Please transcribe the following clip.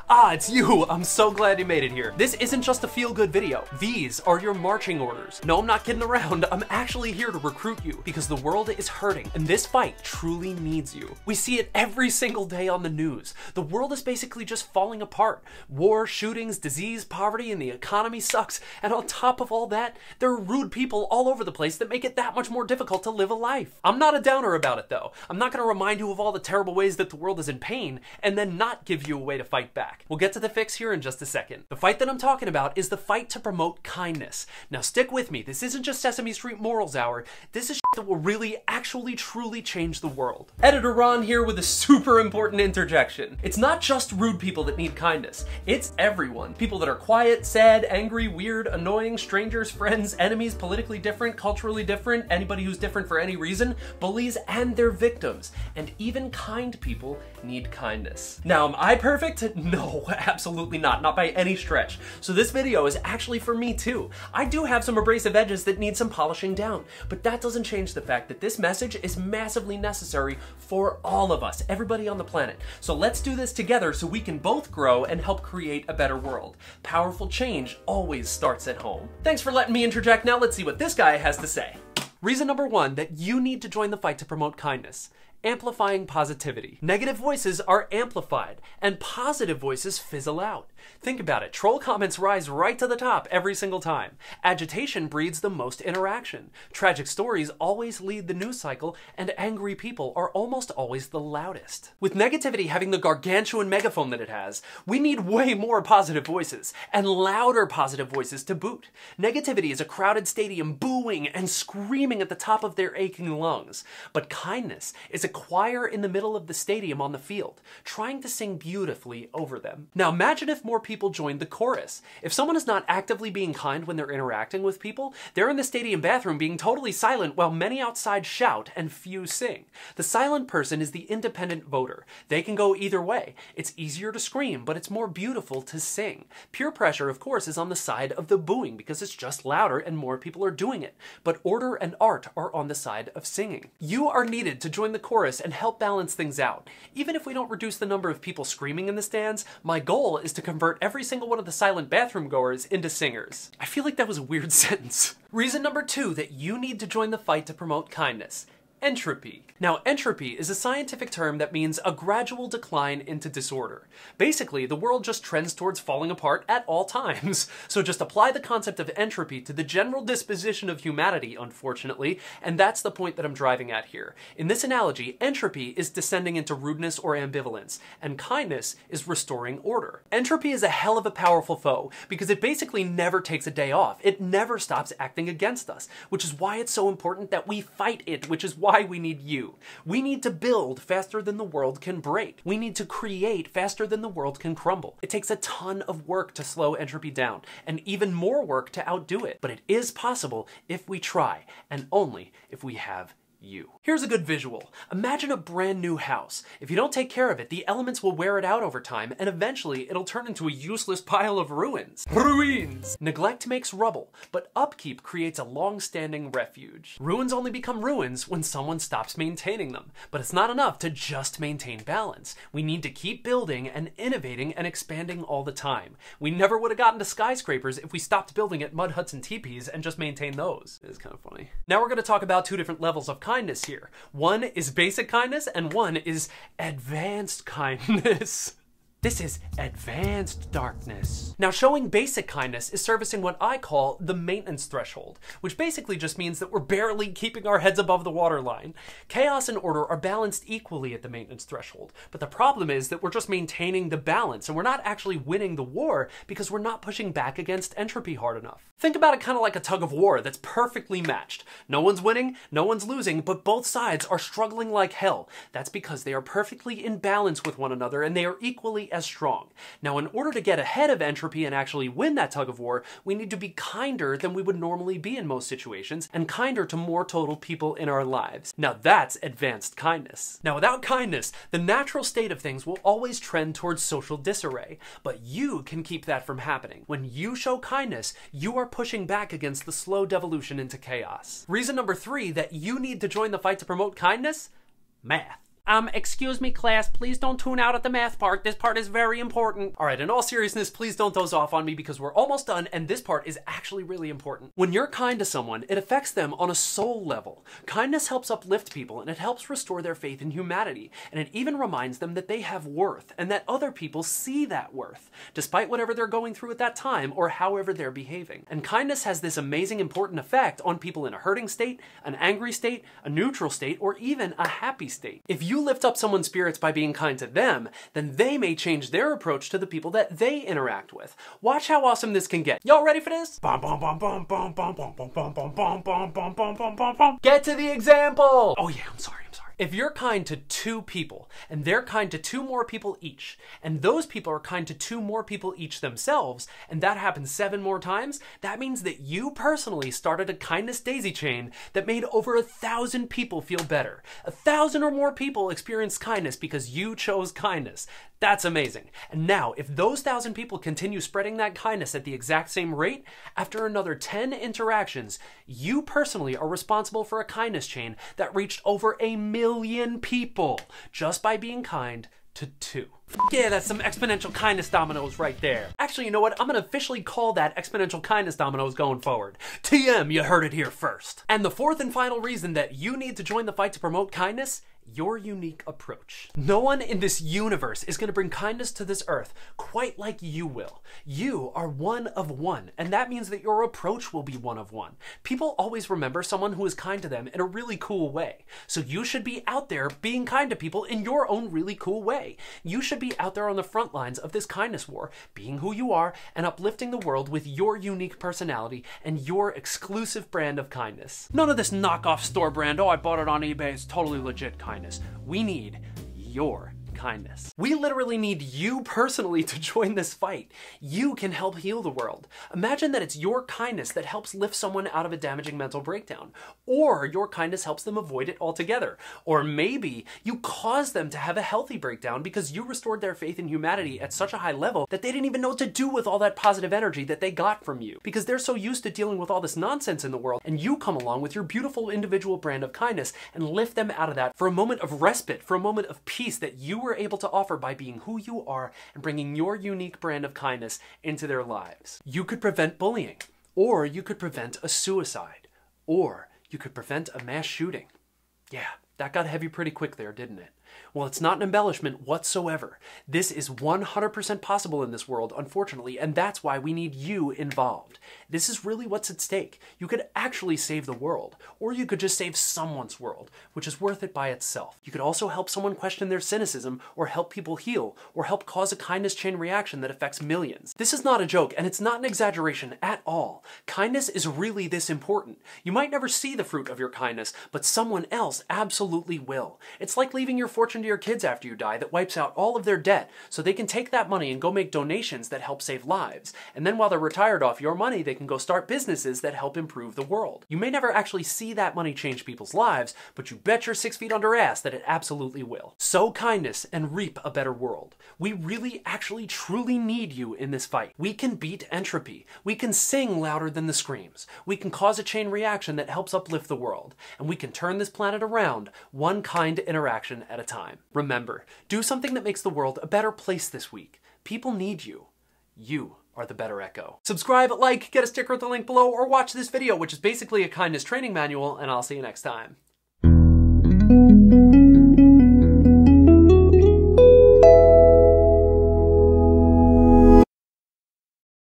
Ah, it's you! I'm so glad you made it here. This isn't just a feel-good video. These are your marching orders. No, I'm not kidding around. I'm actually here to recruit you because the world is hurting and this fight truly needs you. We see it every single day on the news. The world is basically just falling apart. War, shootings, disease, poverty, and the economy sucks. And on top of all that, there are rude people all over the place that make it that much more difficult to live a life. I'm not a downer about it though. I'm not gonna remind you of all the terrible ways that the world is in pain and then not give you a way to fight back. We'll get to the fix here in just a second. The fight that I'm talking about is the fight to promote kindness. Now stick with me. This isn't just Sesame Street Morals Hour. This is shit that will really, actually, truly change the world. Editor Ron here with a super important interjection. It's not just rude people that need kindness. It's everyone. People that are quiet, sad, angry, weird, annoying, strangers, friends, enemies, politically different, culturally different, anybody who's different for any reason, bullies, and their victims. And even kind people need kindness. Now, am I perfect? No, absolutely not. Not by any stretch. So this video is actually for me too. I do have some abrasive edges that need some polishing down, but that doesn't change the fact that this message is massively necessary for all of us, everybody on the planet. So let's do this together so we can both grow and help create a better world. Powerful change always starts at home. Thanks for letting me interject. Now let's see what this guy has to say. Reason number one that you need to join the fight to promote kindness. Amplifying positivity. Negative voices are amplified, and positive voices fizzle out. Think about it. Troll comments rise right to the top every single time. Agitation breeds the most interaction. Tragic stories always lead the news cycle, and angry people are almost always the loudest. With negativity having the gargantuan megaphone that it has, we need way more positive voices, and louder positive voices to boot. Negativity is a crowded stadium booing and screaming at the top of their aching lungs. But kindness is a choir in the middle of the stadium on the field, trying to sing beautifully over them. Now imagine if more people joined the chorus. If someone is not actively being kind when they're interacting with people, they're in the stadium bathroom being totally silent while many outside shout and few sing. The silent person is the independent voter. They can go either way. It's easier to scream, but it's more beautiful to sing. Peer pressure, of course, is on the side of the booing because it's just louder and more people are doing it. But order and art are on the side of singing. You are needed to join the chorus and help balance things out. Even if we don't reduce the number of people screaming in the stands, my goal is to convert every single one of the silent bathroom goers into singers. I feel like that was a weird sentence. Reason number two that you need to join the fight to promote kindness. Entropy. Now, entropy is a scientific term that means a gradual decline into disorder. Basically, the world just trends towards falling apart at all times. So just apply the concept of entropy to the general disposition of humanity, unfortunately, and that's the point that I'm driving at here. In this analogy, entropy is descending into rudeness or ambivalence, and kindness is restoring order. Entropy is a hell of a powerful foe because it basically never takes a day off. It never stops acting against us, which is why it's so important that we fight it, which is why we need you. We need to build faster than the world can break. We need to create faster than the world can crumble. It takes a ton of work to slow entropy down, and even more work to outdo it. But it is possible if we try, and only if we have you. Here's a good visual. Imagine a brand new house. If you don't take care of it, the elements will wear it out over time, and eventually it'll turn into a useless pile of ruins. Ruins! Neglect makes rubble, but upkeep creates a long-standing refuge. Ruins only become ruins when someone stops maintaining them, but it's not enough to just maintain balance. We need to keep building and innovating and expanding all the time. We never would have gotten to skyscrapers if we stopped building at mud huts and teepees and just maintained those. It's kind of funny. Now we're going to talk about two different levels of kindness here. One is basic kindness and one is advanced kindness. This is advanced darkness. Now, showing basic kindness is servicing what I call the maintenance threshold, which basically just means that we're barely keeping our heads above the waterline. Chaos and order are balanced equally at the maintenance threshold, but the problem is that we're just maintaining the balance and we're not actually winning the war because we're not pushing back against entropy hard enough. Think about it kind of like a tug of war that's perfectly matched. No one's winning, no one's losing, but both sides are struggling like hell. That's because they are perfectly in balance with one another and they are equally as strong. Now, in order to get ahead of entropy and actually win that tug of war, we need to be kinder than we would normally be in most situations, and kinder to more total people in our lives. Now that's advanced kindness. Now without kindness, the natural state of things will always trend towards social disarray, but you can keep that from happening. When you show kindness, you are pushing back against the slow devolution into chaos. Reason number three that you need to join the fight to promote kindness? Math. Excuse me, class, please don't tune out at the math part. This part is very important. All right, in all seriousness, please don't doze off on me because we're almost done, and this part is actually really important. When you're kind to someone, it affects them on a soul level. Kindness helps uplift people, and it helps restore their faith in humanity, and it even reminds them that they have worth, and that other people see that worth, despite whatever they're going through at that time, or however they're behaving. And kindness has this amazing, important effect on people in a hurting state, an angry state, a neutral state, or even a happy state. If you lift up someone's spirits by being kind to them, then they may change their approach to the people that they interact with. Watch how awesome this can get. Y'all ready for this? Get to the example! Oh yeah, I'm sorry. If you're kind to 2 people, and they're kind to 2 more people each, and those people are kind to 2 more people each themselves, and that happens 7 more times, that means that you personally started a kindness daisy chain that made over 1,000 people feel better. 1,000 or more people experienced kindness because you chose kindness. That's amazing. And now, if those 1,000 people continue spreading that kindness at the exact same rate, after another 10 interactions, you personally are responsible for a kindness chain that reached over 1 million people just by being kind to 2. Yeah, that's some exponential kindness dominoes right there. Actually, you know what? I'm gonna officially call that exponential kindness dominoes going forward. TM, you heard it here first. And the 4th and final reason that you need to join the fight to promote kindness: your unique approach. No one in this universe is going to bring kindness to this earth quite like you will. You are one of one, and that means that your approach will be one of one. People always remember someone who is kind to them in a really cool way. So you should be out there being kind to people in your own really cool way. You should be out there on the front lines of this kindness war, being who you are and uplifting the world with your unique personality and your exclusive brand of kindness. None of this knockoff store brand, oh, I bought it on eBay, it's totally legit kindness. We need your kindness. We literally need you personally to join this fight. You can help heal the world. Imagine that it's your kindness that helps lift someone out of a damaging mental breakdown, or your kindness helps them avoid it altogether, or maybe you cause them to have a healthy breakdown because you restored their faith in humanity at such a high level that they didn't even know what to do with all that positive energy that they got from you, because they're so used to dealing with all this nonsense in the world, and you come along with your beautiful individual brand of kindness and lift them out of that for a moment of respite, for a moment of peace that you were able to offer by being who you are and bringing your unique brand of kindness into their lives. You could prevent bullying, or you could prevent a suicide, or you could prevent a mass shooting. Yeah, that got heavy pretty quick there, didn't it? Well, it's not an embellishment whatsoever. This is 100% possible in this world, unfortunately, and that's why we need you involved. This is really what's at stake. You could actually save the world, or you could just save someone's world, which is worth it by itself. You could also help someone question their cynicism, or help people heal, or help cause a kindness chain reaction that affects millions. This is not a joke, and it's not an exaggeration at all. Kindness is really this important. You might never see the fruit of your kindness, but someone else absolutely will. It's like leaving your fortune to your kids after you die that wipes out all of their debt so they can take that money and go make donations that help save lives. And then while they're retired off your money, they can go start businesses that help improve the world. You may never actually see that money change people's lives, but you bet your 6 feet under ass that it absolutely will. Sow kindness and reap a better world. We really actually truly need you in this fight. We can beat entropy. We can sing louder than the screams. We can cause a chain reaction that helps uplift the world. And we can turn this planet around one kind interaction at a time. Remember, do something that makes the world a better place this week. People need you. You are the better echo. Subscribe, like, get a sticker at the link below, or watch this video, which is basically a kindness training manual, and I'll see you next time.